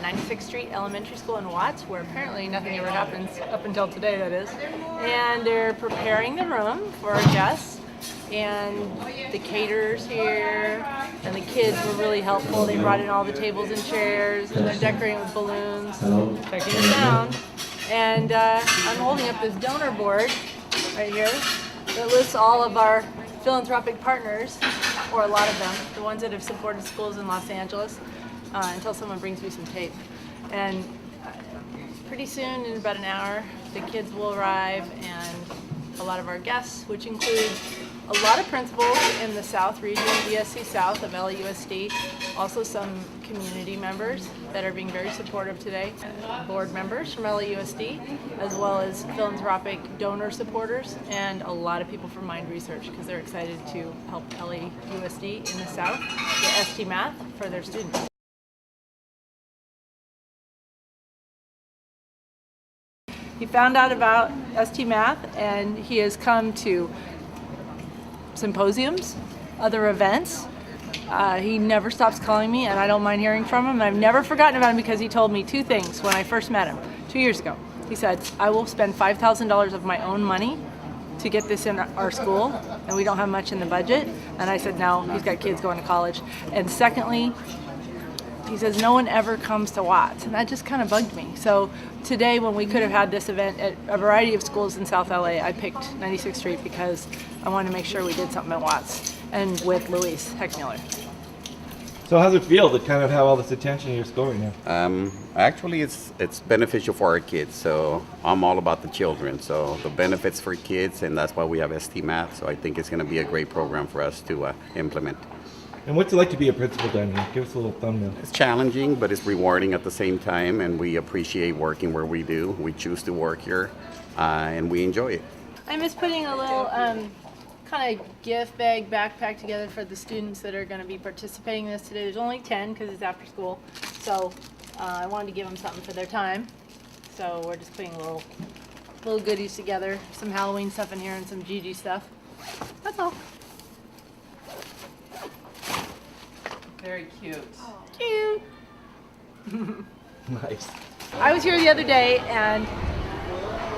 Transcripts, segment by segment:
96th Street Elementary School in Watts, where apparently nothing ever happens, up until today that is. And they're preparing the room for our guests. And the caterers here and the kids were really helpful. They brought in all the tables and chairs, and they're decorating with balloons, checking it down. And I'm holding up this donor board right here that lists all of our philanthropic partners, or a lot of them, the ones that have supported schools in Los Angeles, until someone brings me some tape. And pretty soon, in about an hour, the kids will arrive, and a lot of our guests, which include a lot of principals in the South region, ESC South of LAUSD, also some community members that are being very supportive today, board members from LAUSD, as well as philanthropic donor supporters, and a lot of people from Mind Research, because they're excited to help LAUSD in the South get ST Math for their students. He found out about ST Math, and he has come to symposiums, other events. He never stops calling me, and I don't mind hearing from him. I've never forgotten about him, because he told me two things when I first met him 2 years ago. He said, I will spend $5,000 of my own money to get this in our school, and we don't have much in the budget. And I said, no, he's got kids going to college. And secondly, he says no one ever comes to Watts, and that just kind of bugged me. So today, when we could have had this event at a variety of schools in South LA, I picked 96th Street because I wanted to make sure we did something at Watts, and with Luis Heckmuller. So how's it feel to kind of have all this attention in your school right now? Actually, it's beneficial for our kids. So I'm all about the children. So the benefits for kids, and that's why we have ST Math. So I think it's going to be a great program for us to implement. And what's it like to be a principal down here? Give us a little thumbnail. It's challenging, but it's rewarding at the same time, and we appreciate working where we do. We choose to work here, and we enjoy it. I miss putting a little kind of gift bag backpack together for the students that are going to be participating in this today. There's only 10 because it's after school, so I wanted to give them something for their time. So we're just putting little goodies together, some Halloween stuff in here and some Gigi stuff. That's all. Very cute. Cute. Nice. I was here the other day, and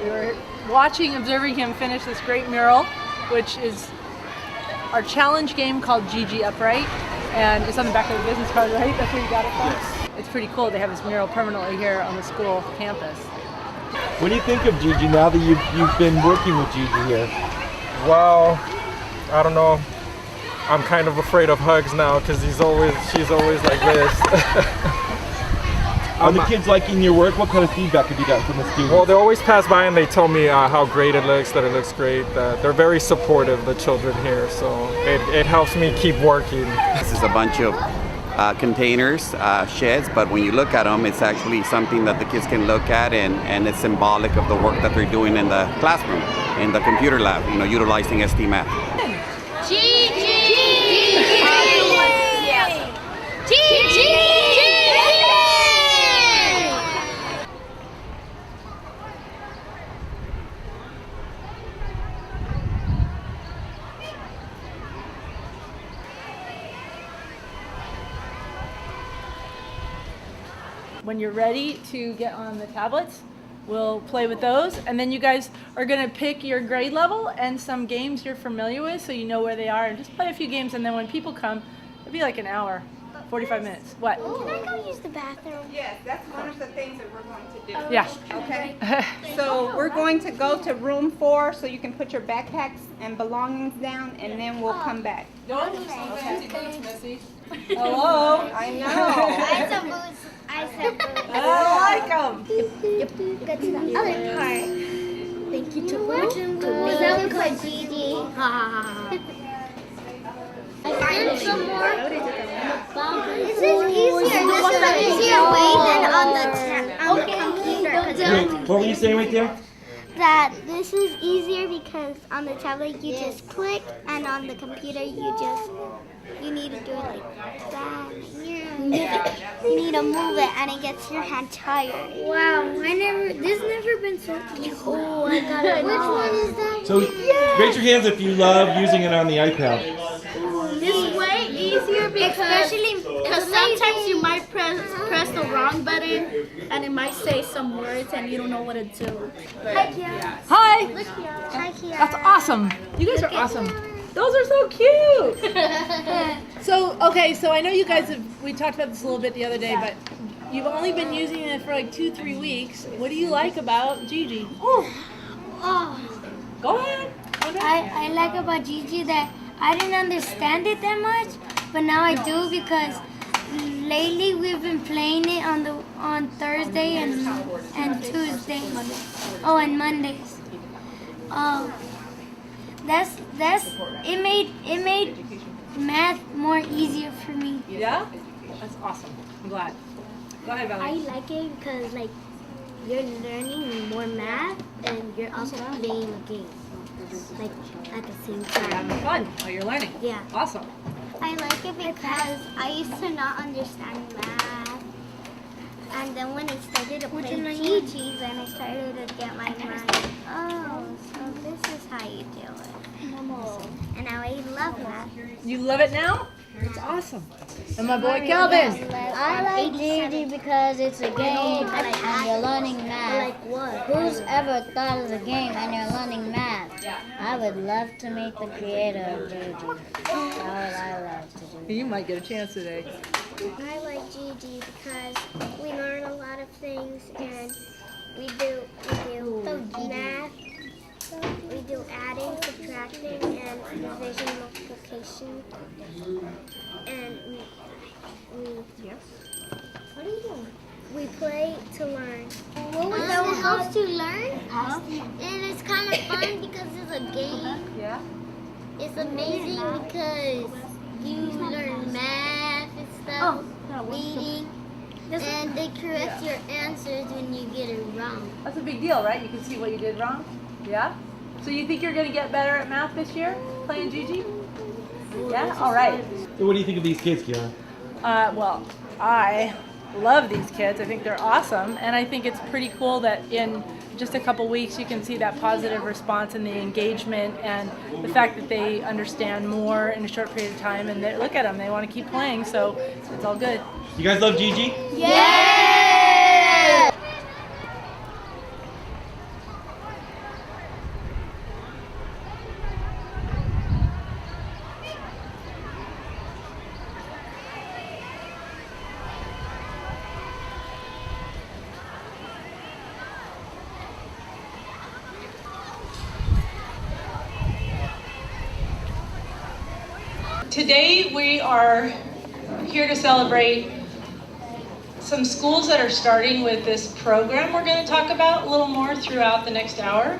we were observing him finish this great mural, which is our challenge game called Gigi Upright, and it's on the back of the business card, right? That's where you got it from? Yes. It's pretty cool. They have this mural permanently here on the school campus. What do you think of Gigi now that you've been working with Gigi here? Well, I don't know. I'm kind of afraid of hugs now because she's always like this. Are the kids liking your work? What kind of feedback have you gotten from the students? Well, they always pass by and they tell me how great it looks, that it looks great. They're very supportive, the children here, so it helps me keep working. This is a bunch of containers, sheds, but when you look at them, it's actually something that the kids can look at, and it's symbolic of the work that they're doing in the classroom, in the computer lab, utilizing ST Math. When you're ready to get on the tablets, we'll play with those, and then you guys are going to pick your grade level and some games you're familiar with so you know where they are, and just play a few games, and then when people come, it'll be like an hour, 45 minutes. What? Can I go use the bathroom? Yes, that's one of the things that we're going to do. Yeah. Okay. So we're going to go to room 4 so you can put your backpacks and belongings down, and then we'll come back. Hello? I know. I said boots. I said boots. I like them. Yep. Go to the other part. Thank you to Fortune. Is that one called Gigi? I learned some more. This is easier. This is an easier way than on the computer. What were you saying right there? That this is easier because on the tablet you just click, and on the computer you need to do it like that. You need to move it, and it gets your hand tired. Wow, this never been so easy. Oh, I got it. Which one is that? So raise your hands if you love using it on the iPad. This is way easier because Especially Because sometimes you might press the wrong button and it might say some words and you don't know what to do. Hi, Kiara. Hi. Hi, Kiara. That's awesome. You guys are awesome. Those are so cute. So, okay, so I know you guys we talked about this a little bit the other day, but you've only been using it for like 2-3 weeks. What do you like about Gigi? Oh, Go ahead. I like about Gigi that I didn't understand it that much, but now I do because lately we've been playing it on Thursday and Tuesday. Oh, and Mondays. It made math more easier for me. Yeah? That's awesome. I'm glad. Go ahead, I Valerie. like it because like you're learning more math and you're also playing a game like at the same You're time. having fun while you're learning. Yeah. Awesome. I like it because I used to not understand math, and then when I started to play Gigi, then I started to get my mind. Oh, so this is how you do it. And now I love math. You love it now? It's awesome. And my boy Calvin. I like Gigi because it's a game and you're learning math. Like what? Who's ever thought of a game and you're learning math? I would love to meet the creator of Gigi. That's what I love to do. You might get a chance today. I like Gigi because we learn a lot of things and we do math. We do adding, subtracting, and division, multiplication. And what are you doing? We play to learn. That helps to learn. And it's kind of fun because it's a game. Yeah? It's amazing because you learn math and stuff, reading, and they correct your answers when you get it wrong. That's a big deal, right? You can see what you did wrong. Yeah? So you think you're going to get better at math this year, playing Gigi? Yeah? All right. So what do you think of these kids, Kiara? Well, I love these kids. I think they're awesome. And I think it's pretty cool that in just a couple weeks you can see that positive response and the engagement and the fact that they understand more in a short period of time. And they, look at them, they want to keep playing, so it's all good. You guys love Gigi? Yeah! Today we are here to celebrate some schools that are starting with this program we're going to talk about a little more throughout the next hour.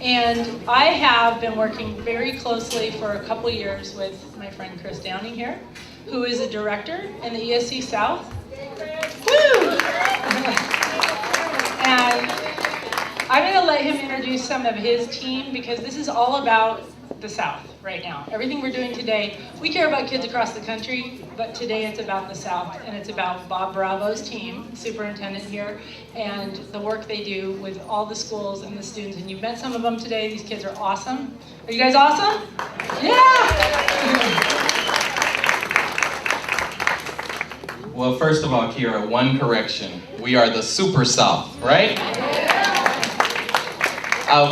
And I have been working very closely for a couple years with my friend Chris Downing here, who is a director in the ESC South. Woo! And I'm going to let him introduce some of his team because this is all about the South right now. Everything we're doing today, we care about kids across the country, but today it's about the South, and it's about Bob Bravo's team, superintendent here, and the work they do with all the schools and the students. And you've met some of them today. These kids are awesome. Are you guys awesome? Yeah! Well, first of all, Kiara, one correction. We are the Super South, right?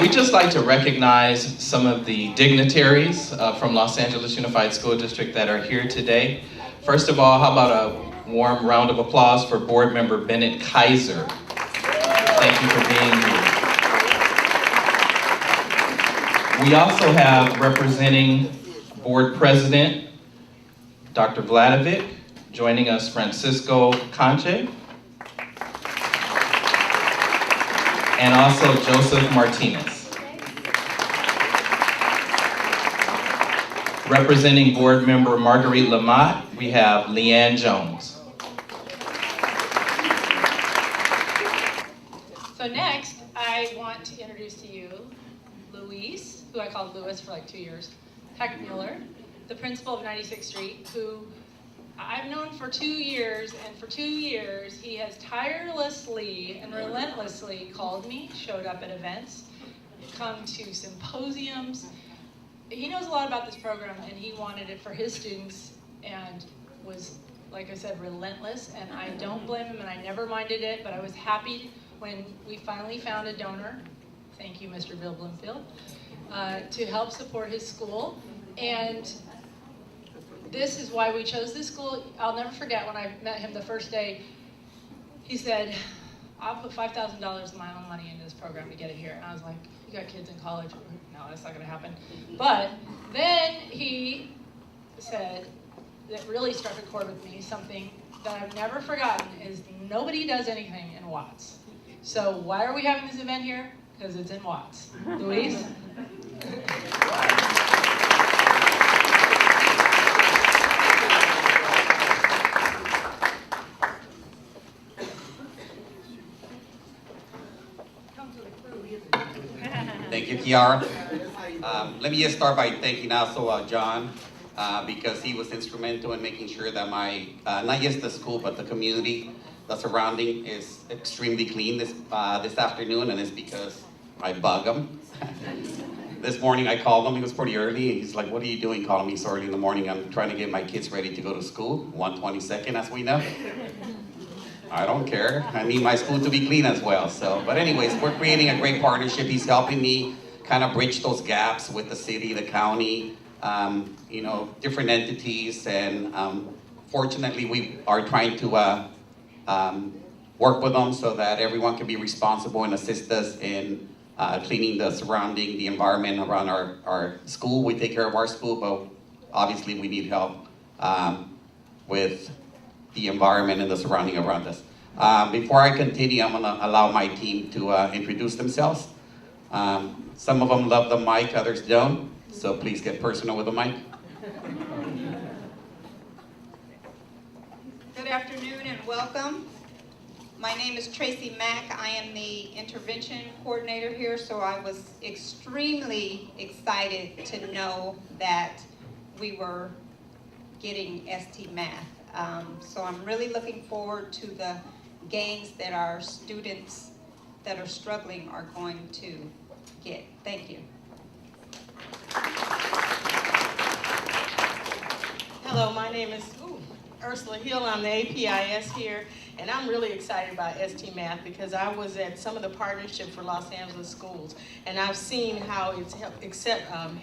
We'd just like to recognize some of the dignitaries from Los Angeles Unified School District that are here today. First of all, how about a warm round of applause for Board Member Bennett Kaiser. Thank you for being here. We also have representing Board President Dr. Vladovic, joining us Francisco Conche, and also Joseph Martinez. Representing Board Member Marguerite Lamott, we have Leanne Jones. So next, I want to introduce to you Luis, who I called Louis for like 2 years, Heck Mueller, the principal of 96th Street, who I've known for 2 years, and for 2 years he has tirelessly and relentlessly called me, showed up at events, come to symposiums. He knows a lot about this program, and he wanted it for his students and was like I said, relentless, and I don't blame him, and I never minded it, but I was happy when we finally found a donor, thank you, Mr. Bill Bloomfield, to help support his school. And this is why we chose this school. I'll never forget when I met him the first day, he said, I'll put $5,000 of my own money into this program to get it here. And I was like, you got kids in college? No, that's not gonna happen. But then he said, that really struck a chord with me, something that I've never forgotten is nobody does anything in Watts. So why are we having this event here? Because it's in Watts. Louise? Thank you, Kiara. Let me just start by thanking also John, because he was instrumental in making sure that my, not just the school, but the community, the surrounding is extremely clean this afternoon, and it's because I bug him. This morning I called him, he was pretty early, and he's like, what are you doing calling me so early in the morning? I'm trying to get my kids ready to go to school, 1:22, as we know. I don't care, I need my school to be clean as well. So, but anyways, we're creating a great partnership. He's helping me kind of bridge those gaps with the city, the county, you know, different entities, and fortunately we are trying to work with them so that everyone can be responsible and assist us in cleaning the surrounding, the environment around our school. We take care of our school, but obviously we need help with the environment and the surrounding around us. Before I continue, I'm gonna allow my team to introduce themselves. Some of them love the mic, others don't, so please get personal with the mic. Good afternoon and welcome. My name is Tracy Mack. I am the intervention coordinator here, so I was extremely excited to know that we were getting ST Math. So I'm really looking forward to the gains that our students that are struggling are going to get. Thank you. Hello, my name is Ursula Hill. I'm the APIS here, and I'm really excited about ST Math because I was at some of the partnership for Los Angeles schools, and I've seen how it's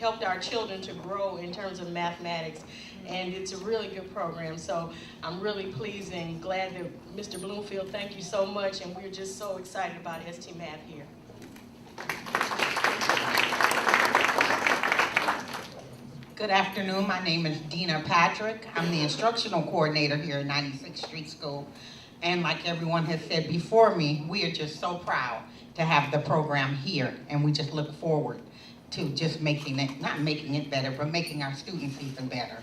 helped our children to grow in terms of mathematics, and it's a really good program. So I'm really pleased and glad that Mr. Bloomfield, thank you so much, and we're just so excited about ST Math here. Good afternoon, my name is Dina Patrick. I'm the instructional coordinator here at 96th Street School. And like everyone has said before me, we are just so proud to have the program here. And we just look forward to just making it, not making it better, but making our students even better.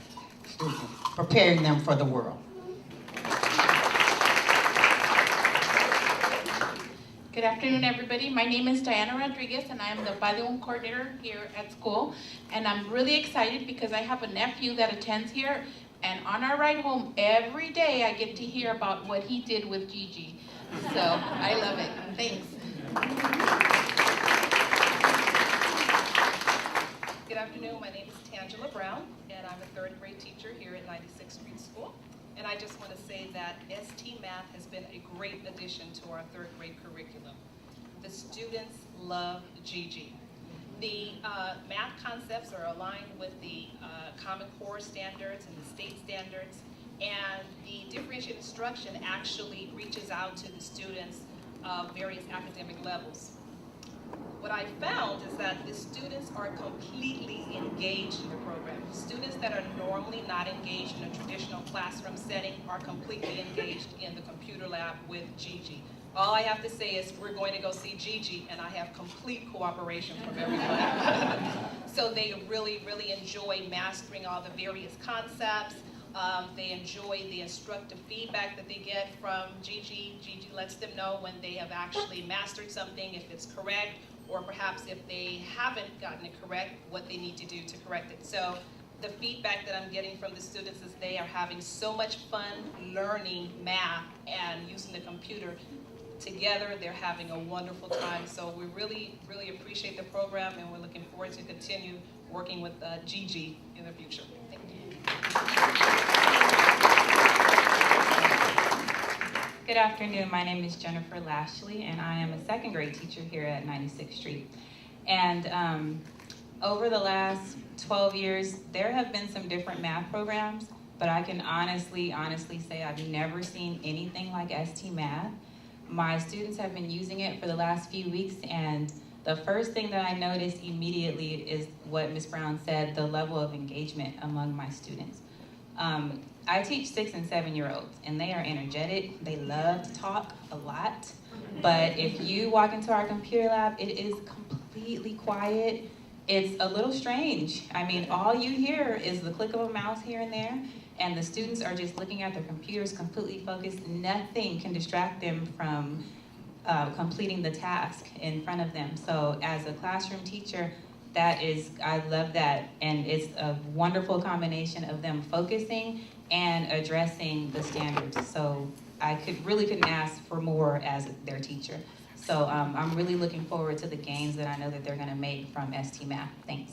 Students, preparing them for the world. Good afternoon, everybody. My name is Diana Rodriguez, and I am the bilingual coordinator here at school. And I'm really excited because I have a nephew that attends here, and on our ride home every day I get to hear about what he did with Gigi. So I love it. Thanks. Good afternoon. My name is Tangela Brown, and I'm a third grade teacher here at 96th Street School. And I just want to say that ST Math has been a great addition to our third grade curriculum. The students love Gigi. The math concepts are aligned with the Common Core standards and the state standards, and the differentiated instruction actually reaches out to the students of various academic levels. What I found is that the students are completely engaged in the program. Students that are normally not engaged in a traditional classroom setting are completely engaged in the computer lab with Gigi. All I have to say is we're going to go see Gigi, and I have complete cooperation from everybody. So they really, really enjoy mastering all the various concepts. They enjoy the instructive feedback that they get from Gigi. Gigi lets them know when they have actually mastered something, if it's correct, or perhaps if they haven't gotten it correct, what they need to do to correct it. So the feedback that I'm getting from the students is they are having so much fun learning math and using the computer. Together, they're having a wonderful time. So we really, really appreciate the program, and we're looking forward to continue working with Gigi in the future. Thank you. Good afternoon. My name is Jennifer Lashley, and I am a second grade teacher here at 96th Street. And over the last 12 years, there have been some different math programs, but I can honestly say I've never seen anything like ST Math. My students have been using it for the last few weeks, and the first thing that I noticed immediately is what Ms. Brown said, the level of engagement among my students. I teach 6 and 7-year-olds, and they are energetic. They love to talk a lot, but if you walk into our computer lab, it is completely quiet. It's a little strange. I mean, all you hear is the click of a mouse here and there, and the students are just looking at their computers, completely focused. Nothing can distract them from completing the task in front of them. So as a classroom teacher, I love that, and it's a wonderful combination of them focusing and addressing the standards. So I really couldn't ask for more as their teacher. So I'm really looking forward to the gains that I know that they're gonna make from ST Math. Thanks.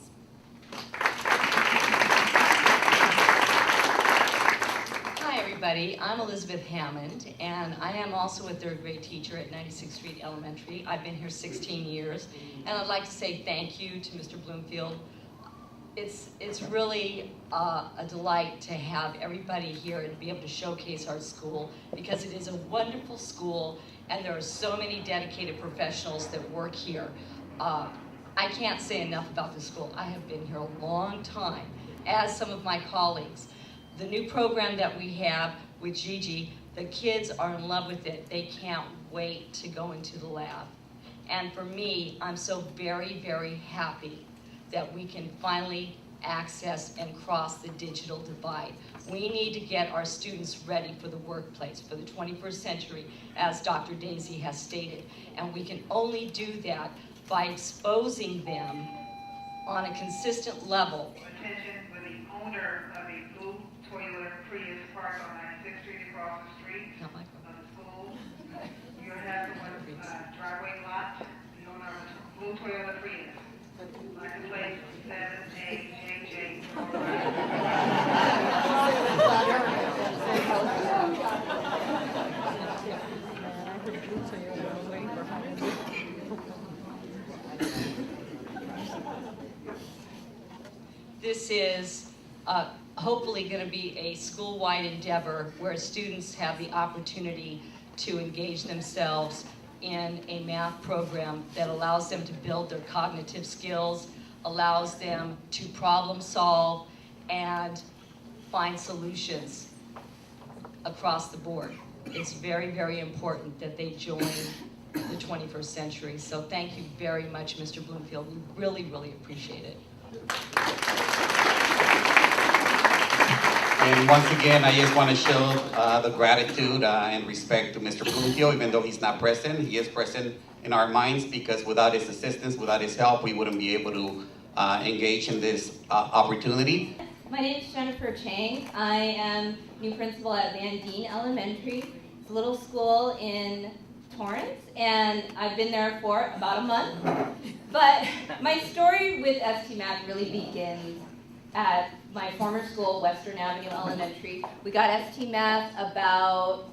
Hi everybody, I'm Elizabeth Hammond, and I am also a third grade teacher at 96th Street Elementary. I've been here 16 years, and I'd like to say thank you to Mr. Bloomfield. It's really a delight to have everybody here and to be able to showcase our school, because it is a wonderful school and there are so many dedicated professionals that work here. I can't say enough about this school. I have been here a long time, as some of my colleagues. The new program that we have with Gigi, the kids are in love with it. They can't wait to go into the lab. And for me, I'm so very, very happy that we can finally access and cross the digital divide. We need to get our students ready for the workplace, for the 21st century, as Dr. Daisy has stated. And we can only do that by exposing them on a consistent level. Attention with the owner of a blue Toyota Prius parked on 96th Street across the street of the school. You have the driveway lot, the owner of a blue Toyota Prius. License plate 7AJJ. This is hopefully going to be a school-wide endeavor where students have the opportunity to engage themselves in a math program that allows them to build their cognitive skills, allows them to problem solve and find solutions across the board. It's very, very important that they join the 21st century. So thank you very much, Mr. Bloomfield. We really, really appreciate it. And once again, I just want to show the gratitude and respect to Mr. Bloomfield, even though he's not present. He is present in our minds, because without his assistance, without his help, we wouldn't be able to engage in this opportunity. My name is Jennifer Chang. I am new principal at Van Deen Elementary. It's a little school in Torrance, and I've been there for about a month. But my story with ST Math really begins at my former school, Western Avenue Elementary. We got ST Math about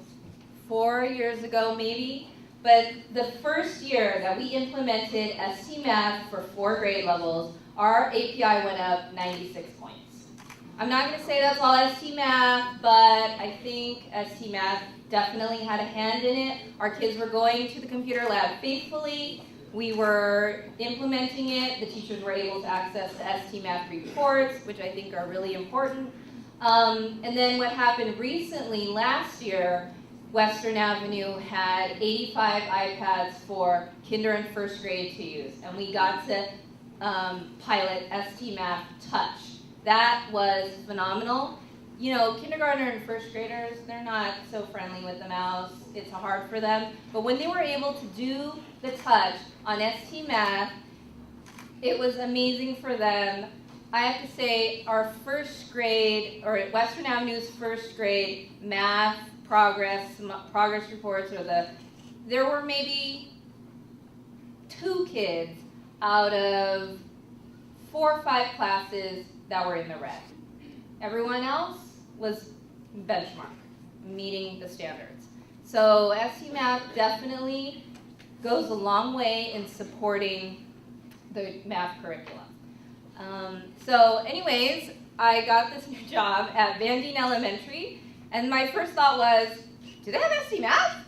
4 years ago, maybe. But the first year that we implemented ST Math for 4 grade levels, our API went up 96 points. I'm not going to say that's all ST Math, but I think ST Math definitely had a hand in it. Our kids were going to the computer lab faithfully. We were implementing it. The teachers were able to access the ST Math reports, which I think are really important. And then what happened recently, last year, Western Avenue had 85 iPads for kinder and first grade to use. And we got to pilot ST Math Touch. That was phenomenal. You know, kindergartner and first graders, they're not so friendly with the mouse. It's hard for them. But when they were able to do the touch on ST Math, it was amazing for them. I have to say, our first grade, or Western Avenue's first grade math progress reports, there were maybe 2 kids out of 4 or 5 classes that were in the red. Everyone else was benchmark, meeting the standards. So ST Math definitely goes a long way in supporting the math curriculum. So anyways, I got this new job at Van Dien Elementary, and my first thought was, do they have ST Math?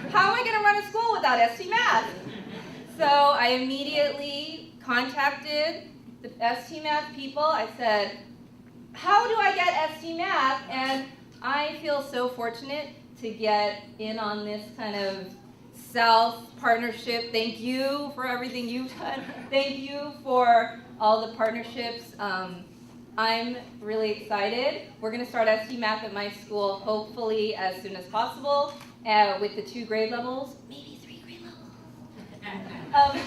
How am I going to run a school without ST Math? So I immediately contacted the ST Math people. I said, how do I get ST Math? And I feel so fortunate to get in on this kind of South partnership. Thank you for everything you've done. Thank you for all the partnerships. I'm really excited. We're going to start ST Math at my school hopefully as soon as possible with the 2 grade levels, maybe 3 grade levels.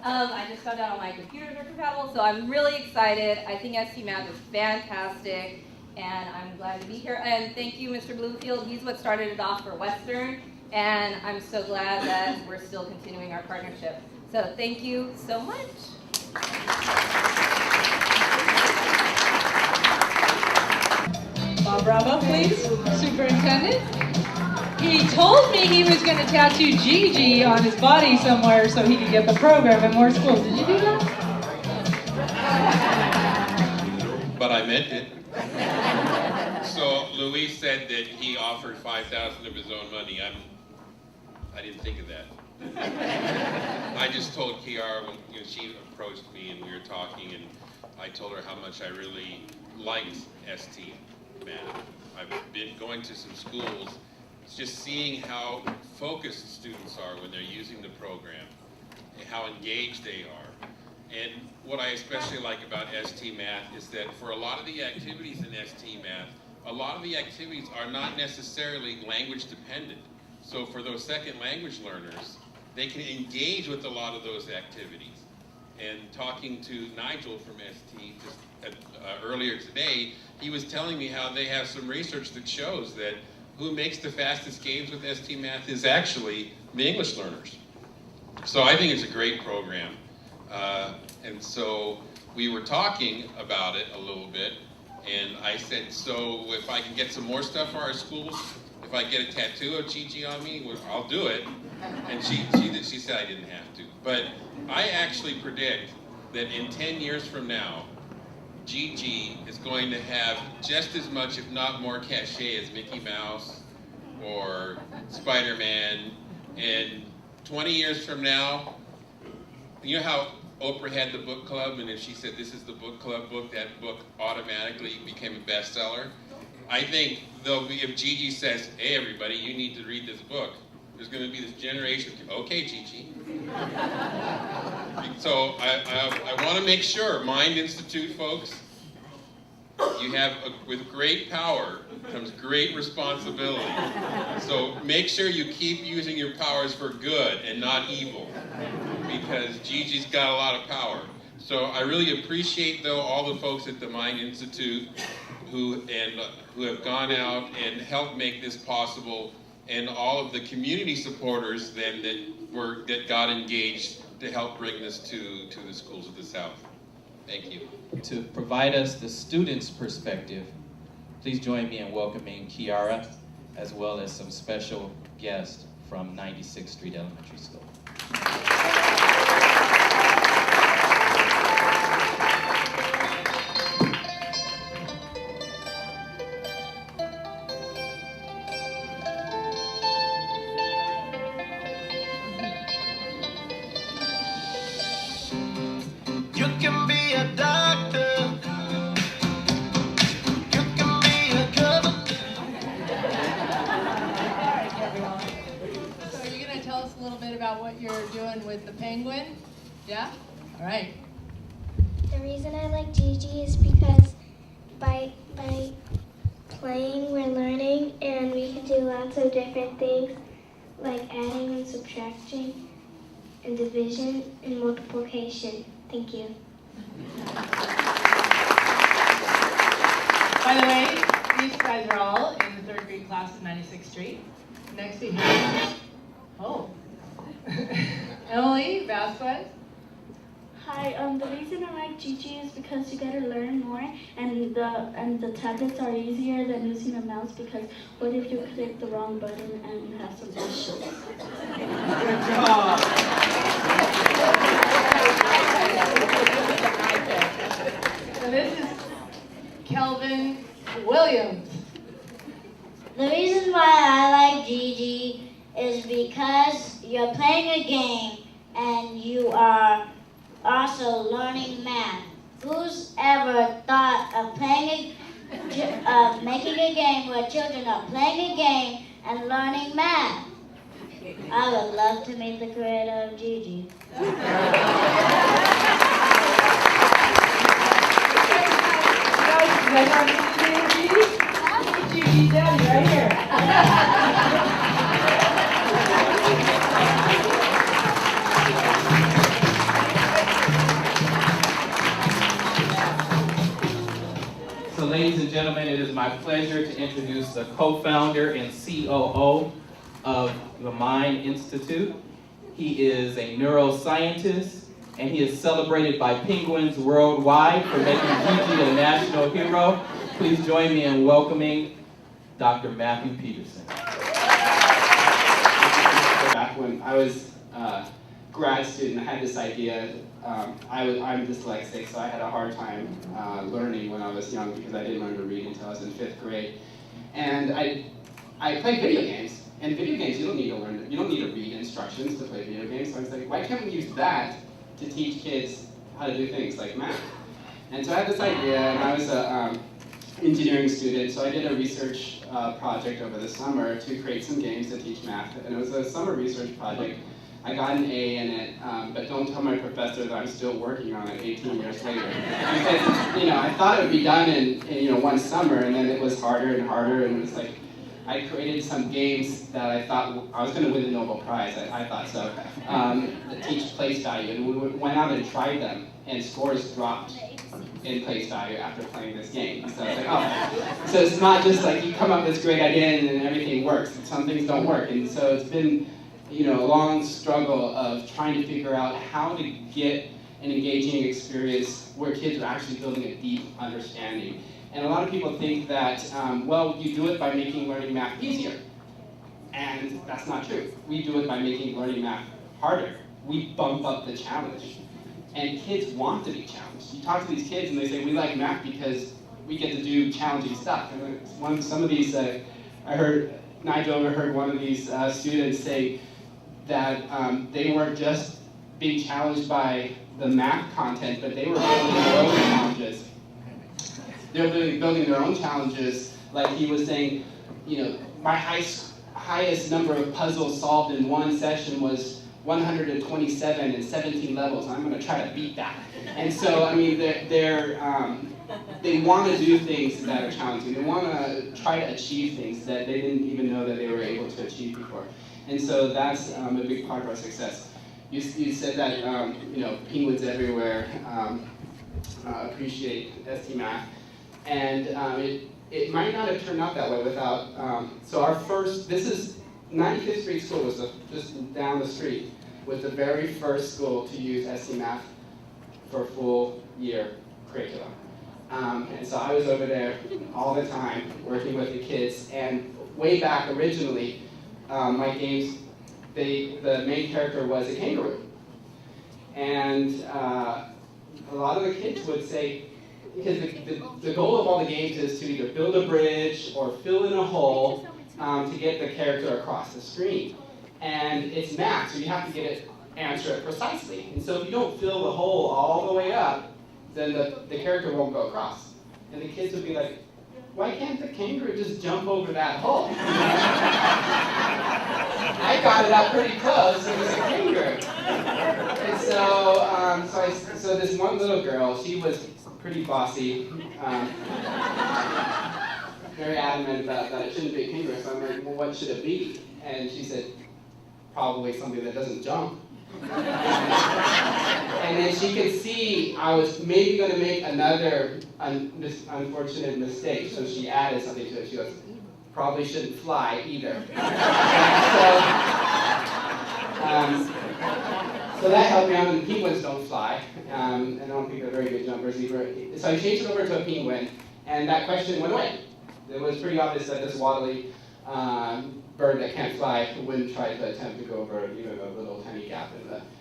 I just found out all my computers are compatible, so I'm really excited. I think ST Math is fantastic, and I'm glad to be here. And thank you, Mr. Bloomfield. He's what started it off for Western, and I'm so glad that we're still continuing our partnership. So thank you so much. Bob Bravo, please. Superintendent. He told me he was going to tattoo Gigi on his body somewhere so he could get the program in more schools. Did you do that? But I meant it. So Luis said that he offered $5,000 of his own money. I didn't think of that. I just told Kiara when she approached me and we were talking, and I told her how much I really liked ST Math. I've been going to some schools, just seeing how focused students are when they're using the program, and how engaged they are. And what I especially like about ST Math is that for a lot of the activities in ST Math, a lot of the activities are not necessarily language dependent. So for those second language learners, they can engage with a lot of those activities. And talking to Nigel from ST earlier today, he was telling me how they have some research that shows that who makes the fastest gains with ST Math is actually the English learners. So I think it's a great program. And so we were talking about it a little bit, and I said, so if I can get some more stuff for our schools, if I get a tattoo of Gigi on me, well, I'll do it. And she said I didn't have to. But I actually predict that in 10 years from now, Gigi is going to have just as much, if not more, cachet as Mickey Mouse or Spider-Man. And 20 years from now, you know how Oprah had the book club, and if she said this is the book club book, that book automatically became a bestseller? I think there'll be, if Gigi says, hey everybody, you need to read this book, there's going to be this generation of, okay Gigi. So I want to make sure, Mind Institute folks, you have, with great power comes great responsibility. So make sure you keep using your powers for good and not evil, because Gigi's got a lot of power. So I really appreciate, though, all the folks at the Mind Institute who have gone out and helped make this possible, and all of the community supporters then that got engaged to help bring this to the schools of the South. Thank you. To provide us the students' perspective, please join me in welcoming Kiara, as well as some special guests from 96th Street Elementary School. What you're doing with the penguin? Yeah? All right. The reason I like Gigi is because by playing we're learning, and we can do lots of different things like adding and subtracting and division and multiplication. Thank you. By the way, these guys are all in the 3rd grade class at 96th Street. Next to him. Oh. Emily Vasquez. Hi, the reason I like Gigi is because you get to learn more, and the tablets are easier than using a mouse, because what if you click the wrong button and you have some issues? Good job. So this is Kelvin Williams. The reason why I like Gigi is because you're playing a game and you are also learning math. Who's ever thought of making a game where children are playing a game and learning math? I would love to meet the creator of Gigi. Gigi Daddy right here. So ladies and gentlemen, it is my pleasure to introduce the co-founder and COO of the Mind Institute. He is a neuroscientist, and he is celebrated by penguins worldwide for making Gigi a national hero. Please join me in welcoming Dr. Matthew Peterson. Back when I was a grad student, I had this idea. I'm dyslexic, so I had a hard time learning when I was young because I didn't learn to read until I was in 5th grade. And I played video games. And video games, you don't need to learn, you don't need to read instructions to play video games. So I was like, why can't we use that to teach kids how to do things like math? And so I had this idea, and I was an engineering student, so I did a research project over the summer to create some games to teach math. And it was a summer research project. I got an A in it, but don't tell my professor that I'm still working on it 18 years later. Because, I thought it would be done in one summer, and then it was harder and harder, and it was like, I created some games that I thought I was going to win the Nobel Prize, I thought so, that teach place value, and we went out and tried them, and scores dropped in place value after playing this game. So I was like, oh, so it's not just like you come up with this great idea and then everything works. Some things don't work, and so it's been a long struggle of trying to figure out how to get an engaging experience where kids are actually building a deep understanding. And a lot of people think that, well, you do it by making learning math easier. And that's not true. We do it by making learning math harder. We bump up the challenge. And kids want to be challenged. You talk to these kids and they say, we like math because we get to do challenging stuff. And some of these, I heard, Nigel overheard one of these students say that they weren't just being challenged by the math content, but they were building their own challenges. They were building their own challenges, like he was saying, my highest number of puzzles solved in one session was 127 in 17 levels. I'm going to try to beat that. And so, I mean, they want to do things that are challenging. They want to try to achieve things that they didn't even know that they were able to achieve before. And so that's a big part of our success. You said that penguins everywhere appreciate ST Math, and it might not have turned out that way without. So our first, this is 95th Street School was just down the street, was the very first school to use ST Math for a full year curriculum. And so I was over there all the time working with the kids, and way back originally, my games, the main character was a kangaroo. And a lot of the kids would say, because the goal of all the games is to either build a bridge or fill in a hole to get the character across the screen. And it's math, so you have to answer it precisely. And so if you don't fill the hole all the way up, then the character won't go across. And the kids would be like, why can't the kangaroo just jump over that hole? I got it up pretty close, it was a kangaroo. And so this one little girl, she was pretty bossy, very adamant about that it shouldn't be a kangaroo. So I'm like, well, what should it be? And she said, probably something that doesn't jump. And then she could see I was maybe going to make another unfortunate mistake, so she added something to it. She goes, probably shouldn't fly either. So that helped me out, and the penguins don't fly, and I don't think they're very good jumpers either. So I changed it over to a penguin, and that question went away. It was pretty obvious that this waddly bird that can't fly wouldn't try to attempt to go over even a little tiny gap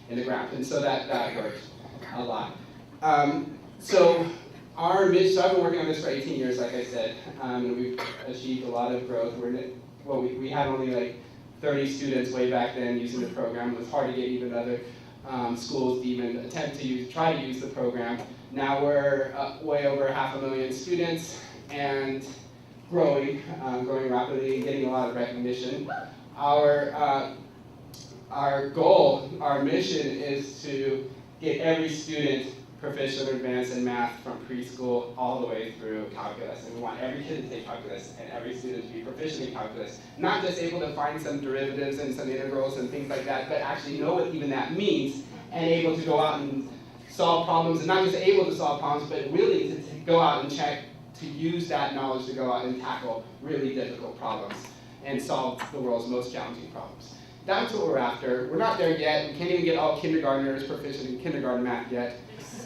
in the ground, and so that worked a lot. So I've been working on this for 18 years, like I said, and we've achieved a lot of growth. We had only like 30 students way back then using the program. It was hard to get even other schools to even attempt to try to use the program. Now we're way over 500,000 students and growing rapidly and getting a lot of recognition. Our goal, our mission is to get every student proficient or advanced in math from preschool all the way through calculus. And we want every kid to take calculus and every student to be proficient in calculus. Not just able to find some derivatives and some integrals and things like that, but actually know what even that means and able to go out and solve problems, and not just able to solve problems, but really to go out and to use that knowledge to go out and tackle really difficult problems and solve the world's most challenging problems. That's what we're after. We're not there yet. We can't even get all kindergartners proficient in kindergarten math yet,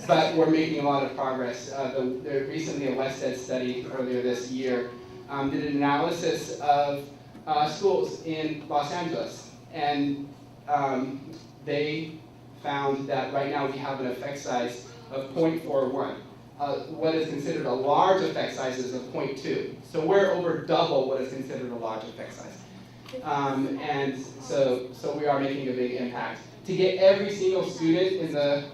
but we're making a lot of progress. Recently, a WestEd study earlier this year did an analysis of schools in Los Angeles, and they found that right now we have an effect size of 0.41. What is considered a large effect size is of 0.2. So we're over double what is considered a large effect size. And so we are making a big impact. To get every single student in the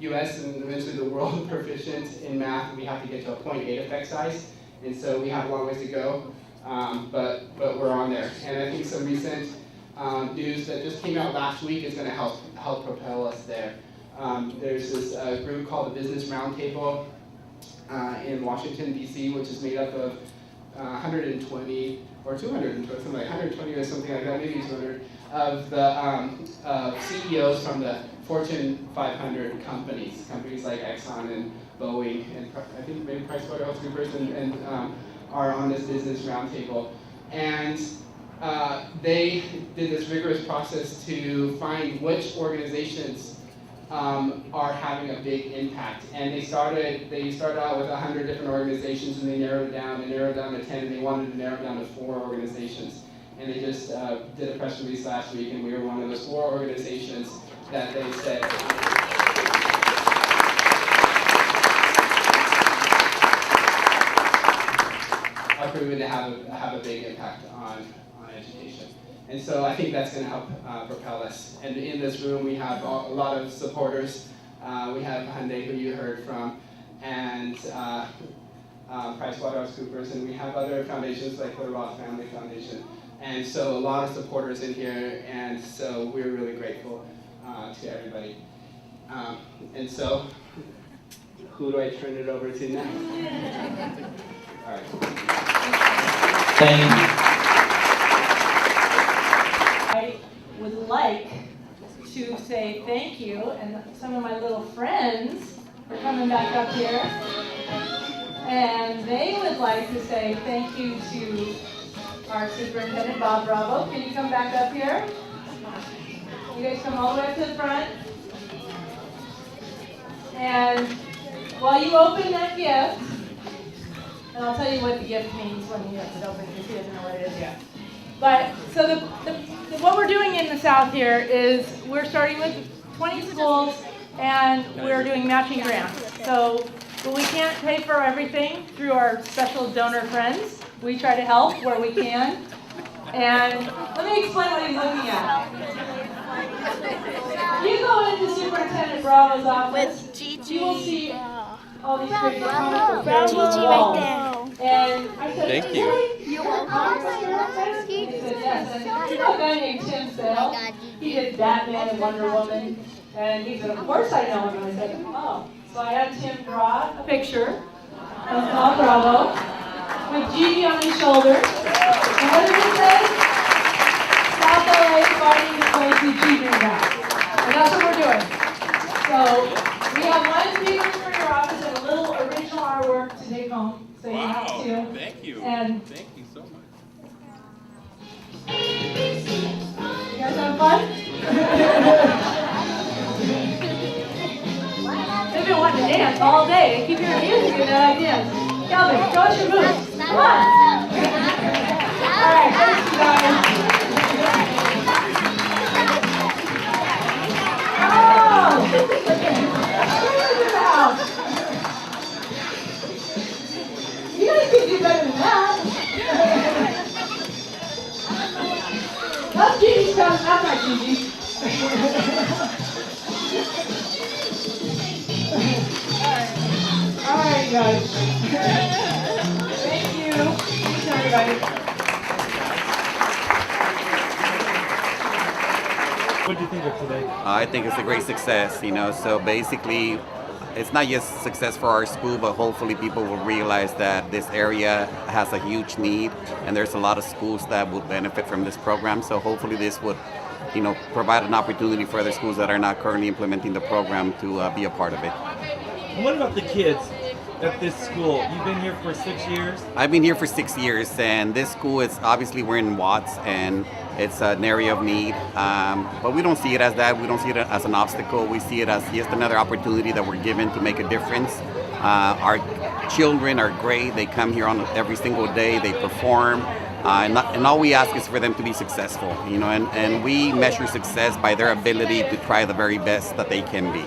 US and eventually the world proficient in math, we have to get to a 0.8 effect size. And so we have a long ways to go, but we're on there. And I think some recent news that just came out last week is going to help propel us there. There's this group called the Business Roundtable in Washington, D.C., which is made up of 120 or 220, something like 120 or something like that, maybe 200, of the CEOs from the Fortune 500 companies like Exxon and Boeing, and I think maybe PricewaterhouseCoopers, and are on this Business Roundtable. And they did this rigorous process to find which organizations are having a big impact. And they started out with 100 different organizations, and they narrowed it down to 10, and they wanted to narrow it down to 4 organizations. And they just did a press release last week, and we were one of those 4 organizations that they said are proven to have a big impact on education. And so I think that's going to help propel us. And in this room, we have a lot of supporters. We have Hyundai, who you heard from, and PricewaterhouseCoopers, and we have other foundations like the Roth Family Foundation. And so a lot of supporters in here, and so we're really grateful to everybody. And so, who do I turn it over to now? All right. Thank you. I would like to say thank you, and some of my little friends are coming back up here, and they would like to say thank you to our superintendent, Bob Bravo. Can you come back up here? You guys come all the way up to the front. And while you open that gift, and I'll tell you what the gift means when you have it open, because he doesn't know what it is yet. But, so what we're doing in the South here is we're starting with 20 schools, and we're doing matching grants. So, but we can't pay for everything through our special donor friends. We try to help where we can. And let me explain what he's looking at. You go into Superintendent Bravo's office, you will see all these great comments. Gigi right there. And I said, Thank you. You're welcome. He said, yes. And you know a guy named Tim Sale? He did Batman and Wonder Woman. And he said, of course I know him. And I said, oh. So I had Tim draw a picture of Bob Bravo with Gigi on his shoulder. And what did he say? South LA fighting the crazy achievement gap. And that's what we're doing. So we have one speaker for your office and a little original artwork to take home. So you have to. Thank you. And thank you so much. you guys have fun? day. I keep hearing music and no ideas. Calvin, show us your moves. Come on. All right, thanks you guys. Oh! You guys can do better than that. That's Gigi's turn. That's not Gigi. All right, guys. Thank you. Thanks, everybody. What do you think of today? I think it's a great success, you know, so basically it's not just success for our school, but hopefully people will realize that this area has a huge need and there's a lot of schools that would benefit from this program. So hopefully this would, you know, provide an opportunity for other schools that are not currently implementing the program to be a part of it. And what about the kids at this school? You've been here for 6 years? I've been here for 6 years, and this school is obviously we're in Watts, and it's an area of need. But we don't see it as that. We don't see it as an obstacle. We see it as just another opportunity that we're given to make a difference. Our children are great. They come here on every single day. They perform. And all we ask is for them to be successful, you know, and we measure success by their ability to try the very best that they can be.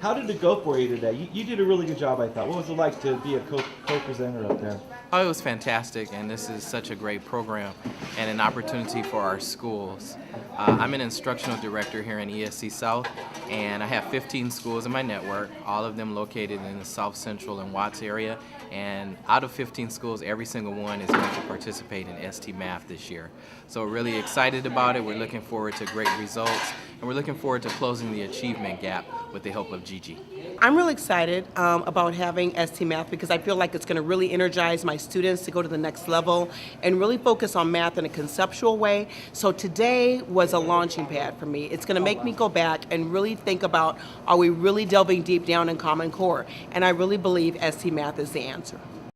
How did it go for you today? You did a really good job, I thought. What was it like to be a co-presenter up there? Oh, it was fantastic, and this is such a great program and an opportunity for our schools. I'm an instructional director here in ESC South, and I have 15 schools in my network, all of them located in the South Central and Watts area. And out of 15 schools, every single one is going to participate in ST Math this year. So we're really excited about it. We're looking forward to great results, and we're looking forward to closing the achievement gap with the help of Gigi. I'm really excited about having ST Math because I feel like it's going to really energize my students to go to the next level and really focus on math in a conceptual way. So today was a launching pad for me. It's going to make me go back and really think about, are we really delving deep down in Common Core? And I really believe ST Math is the answer.